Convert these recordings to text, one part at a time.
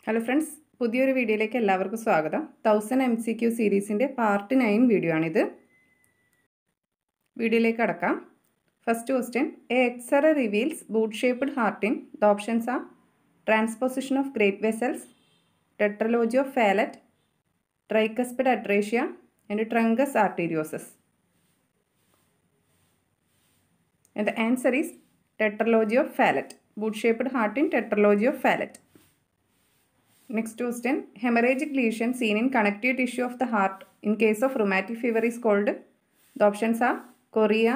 Hello friends, പുതിയൊരു വീഡിയോയിലേക്ക് എല്ലാവർക്കും സ്വാഗതം. 1000 MCQ സീരീസിൻ്റെ പാർട്ട് 9 വീഡിയോ ആണിത്. വീഡിയോയിലേക്ക് കടക്കാം. First question, a X-ray reveals boot shaped heart in the options are transposition of great vessels, tetralogy of Fallot, tricuspid atresia and truncus arteriosus. And the answer is tetralogy of Fallot. Boot-shaped heart in tetralogy of Fallot. Next question. Hemorrhagic lesion seen in connective tissue of the heart in case of rheumatic fever is called. The options are chorea,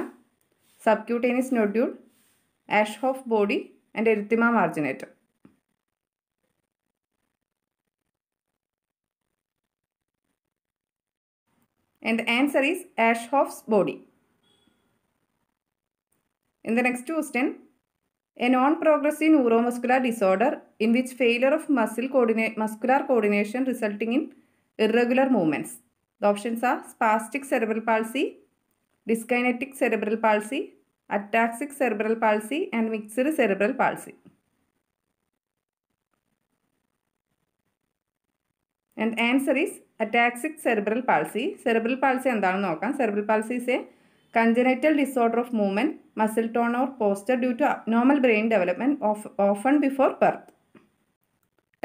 subcutaneous nodule, Aschoff body, and erythema marginatum. And the answer is Aschoff's body. In the next question, a non-progressive neuromuscular disorder in which failure of muscular coordination resulting in irregular movements. The options are spastic cerebral palsy, dyskinetic cerebral palsy, ataxic cerebral palsy, and mixed cerebral palsy. And answer is ataxic cerebral palsy. Cerebral palsy എന്താണ് നോക്കാം. Cerebral palsy is a congenital disorder of movement, muscle tone or posture due to abnormal brain development often before birth.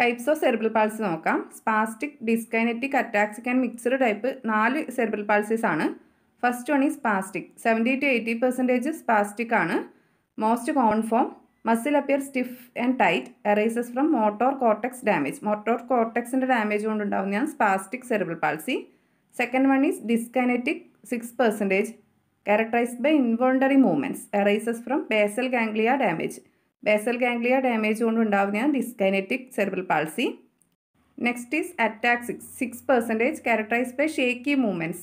Types of cerebral palsy നോക്കാം. Spastic, dyskinetic, ataxic and mixed type 4 cerebral palsies ആണ്. First one is spastic. 70 to 80% spastic ആണ്. Most common form, muscle appears stiff and tight, arises from motor cortex damage. Motor cortex damage കൊണ്ടുണ്ടാവുന്നതാണ് spastic cerebral palsy. Second one is dyskinetic, 6%. Characterized by involuntary movements, arises from basal ganglia damage. Basal ganglia damage കൊണ്ടുണ്ടാവുന്നതാണ് dyskinetic cerebral palsy. Next is ataxic, 6%, characterized by shaky movements,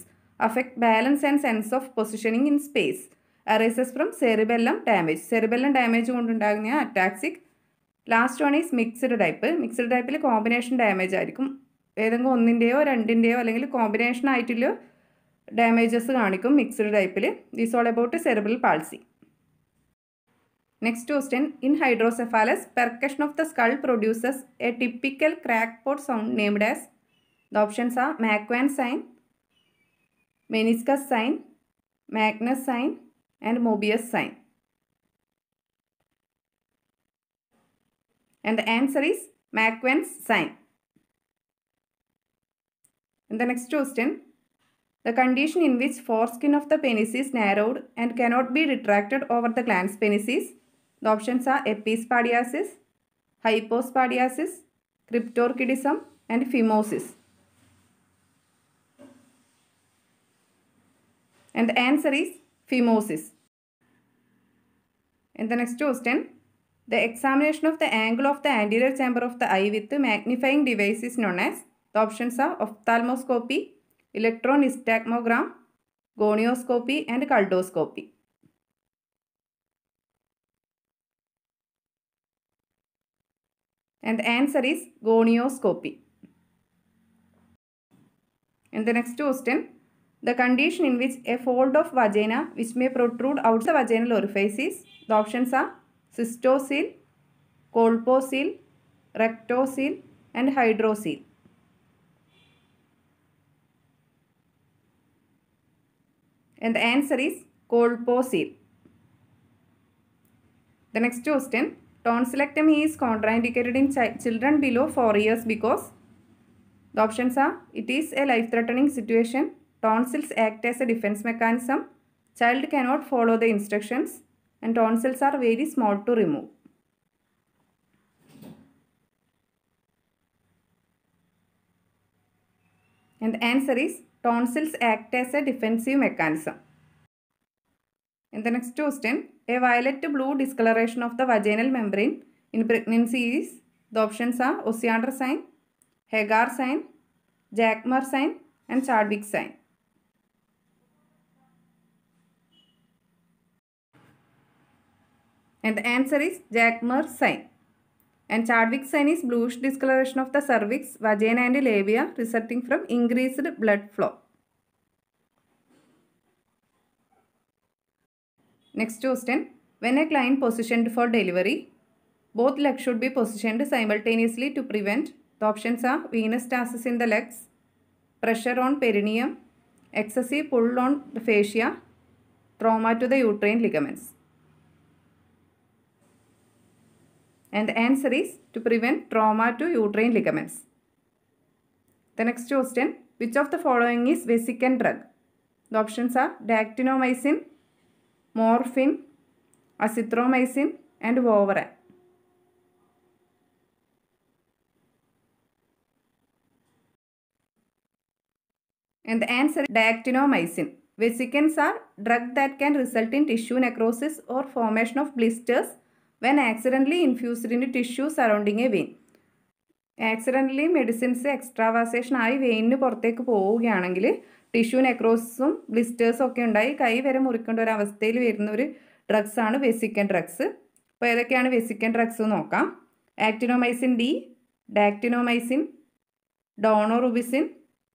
affect balance and sense of positioning in space, arises from cerebellum damage. Cerebellum damage കൊണ്ടുണ്ടാകുന്ന ataxic. Last one is mixed type. Mixed type combination damage ആയിരിക്കും. ഏതെങ്കിലും ഒന്നിൻ്റെയോ രണ്ടിൻ്റെയോ അല്ലെങ്കിൽ combination ആയിട്ടുള്ള damages കാണിക്കും mixed ടൈപ്പിൽ. This all about cerebral palsy. Next question, in hydrocephalus percussion of the skull produces a typical crackpot sound named as. The options are Macewen sign, meniscus sign, Magnus sign and Moebius sign. And the answer is Macquan's sign. And the next question, the condition in which foreskin of the penis is narrowed and cannot be retracted over the glans penis is. The options are epispadiasis, hypospadiasis, cryptorchidism and phimosis. And the answer is phimosis. And the next question, the examination of the angle of the anterior chamber of the eye with the magnifying device is known as. The options are ophthalmoscopy, electron nystagmogram, gonioscopy and coldoscopy. And the answer is gonioscopy. And the next question, the condition in which a fold of vagina which may protrude outside the vaginal orifice is. The options are cystocele, colpocele, rectocele and hydrocele. And the answer is colpocele. The next question, tonsillectomy is contraindicated in children below 4 years because. The options are, it is a life-threatening situation, tonsils act as a defense mechanism, child cannot follow the instructions, and tonsils are very small to remove. And the answer is tonsils act as a defensive mechanism. In the next question, a violet-blue discoloration of the vaginal membrane in pregnancy is. The options are Osiander sign, Hagar sign, Jacquemer sign and Chadwick sign. And the answer is Jacquemer sign. And Chadwick sign is bluish discoloration of the cervix, vagina and labia resulting from increased blood flow. Next question, when a client positioned for delivery, both legs should be positioned simultaneously to prevent. The options are venous stasis in the legs, pressure on perineum, excessive pull on the fascia, trauma to the uterine ligaments. And the answer is to prevent trauma to uterine ligaments. The next question, which of the following is vesicant drug? The options are dactinomycin, morphine, azithromycin and Voveran. And the answer is dactinomycin. Vesicants are drugs that can result in tissue necrosis or formation of blisters when accidentally infused into tissue surrounding a vein. Accidentally medicines extravasation ആയി വെയിനിന് പുറത്തേക്ക് പോവുകയാണെങ്കിൽ tissue നെക്രോസിസും ബ്ലിസ്റ്റേഴ്സും ഒക്കെ ഉണ്ടായി കൈ വരെ മുറിക്കേണ്ട ഒരു അവസ്ഥയിൽ വരുന്ന ഒരു ഡ്രഗ്സാണ് വെസിക്കൻ ഡ്രഗ്സ്. അപ്പോൾ ഏതൊക്കെയാണ് വെസിക്കൻ ഡ്രഗ്സ് നോക്കാം. Actinomycin D, dactinomycin, daunorubicin,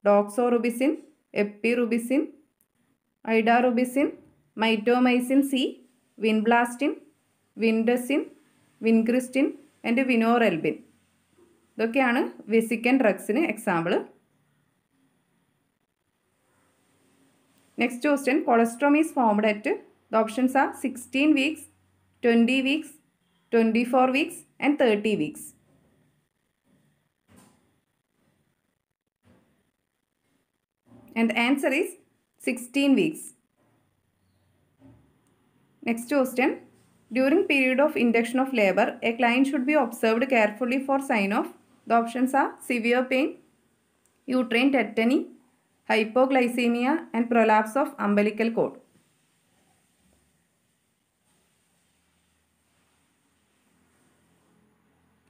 doxorubicin, epirubicin, idarubicin, mitomycin C, vinblastine, vindesine, vincristine and vinorelbine. ഇതൊക്കെയാണ് വെസിക്കൻ ഡ്രഗ്സിന് example. Next question, colostrum is formed at. The options are 16 weeks, 20 weeks, 24 weeks and 30 weeks. And the answer is 16 weeks. Next question, during period of induction of labor, a client should be observed carefully for sign of. The options are severe pain, uterine tetany, hypoglycemia and prolapse of umbilical cord.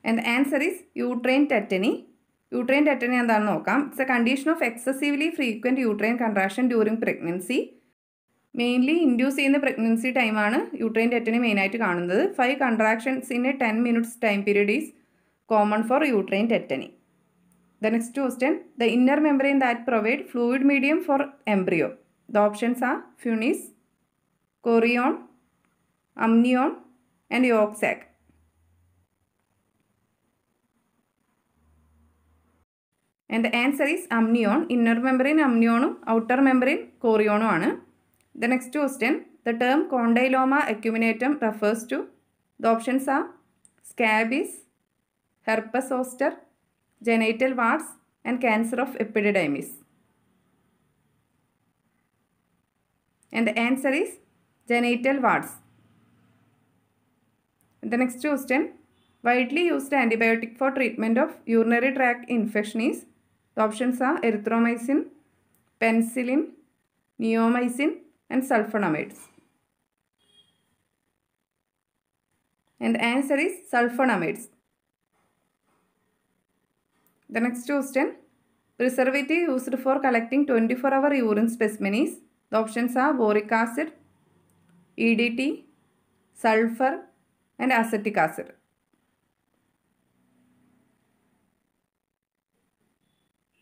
And the answer is uterine tetany. Uterine tetany എന്താണെന്ന് നോക്കാം. It's a condition of excessively frequent uterine contraction during pregnancy. Mainly induce ചെയ്യുന്ന pregnancy ടൈമാണ് uterine tetany മെയിനായിട്ട് കാണുന്നത്. 5 contractions in a 10 minutes time period is common for uterine tetany. The next question, the inner membrane that provide fluid medium for embryo. The options are funis, chorion, amnion and yolk sac. And the answer is amnion. Inner membrane amnionum, outer membrane chorionum ആണ്. The next question, the term condyloma acuminatum refers to. The options are scabies, herpes zoster, genital warts and cancer of epididymis. And the answer is genital warts. The next question, widely used antibiotic for treatment of urinary tract infection is. The options are erythromycin, penicillin, neomycin and sulfonamides. And the answer is sulfonamides. The next question, preservative used for collecting 24-hour urine specimen is. The options are boric acid, EDT, sulfur and acetic acid.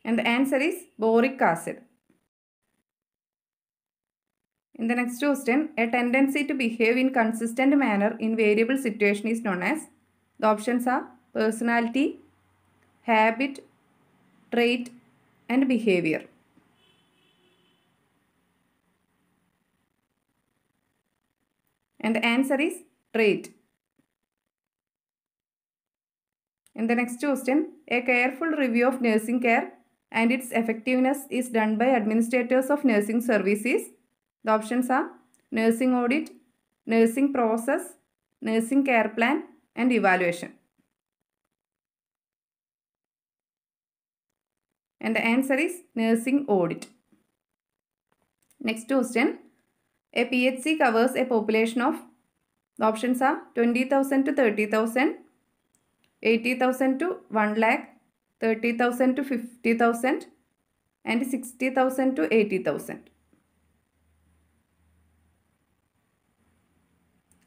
And the answer is boric acid. In the next question, a tendency to behave in consistent manner in variable situation is known as. The options are personality, habit, trait and behavior. And the answer is trait. In the next question, a careful review of nursing care and its effectiveness is done by administrators of nursing services. The options are nursing audit, nursing process, nursing care plan and evaluation. And the answer is nursing audit. Next question, a PHC covers a population of. The options are 20,000 to 30,000, 80,000 to 1 lakh, 30,000 to 50,000 and 60,000 to 80,000.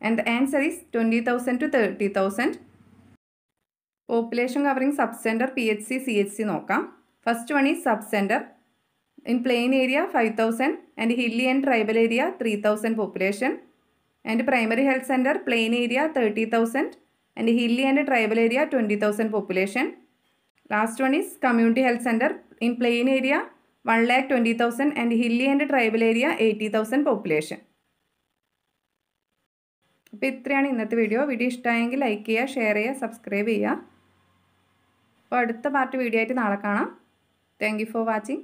And the answer is 20,000 to 30,000. Population covering subcenter PHC CHC നോക്കാം. First one is subcenter. In plain area 5,000 and hilly and tribal area 3,000 population. And primary health center plain area 30,000 and hilly and tribal area 20,000 population. Last one is community health centre in plain area 1,20,000 and hilly and tribal area 80,000 population. അപ്പോൾ ഇത്രയാണ് ഇന്നത്തെ video. Video ഇഷ്ടമായെങ്കിൽ like ചെയ്യുക, share ചെയ്യുക, subscribe ചെയ്യുക. അപ്പോൾ അടുത്ത part video ആയിട്ട് നാളെ കാണാം. Thank you for watching.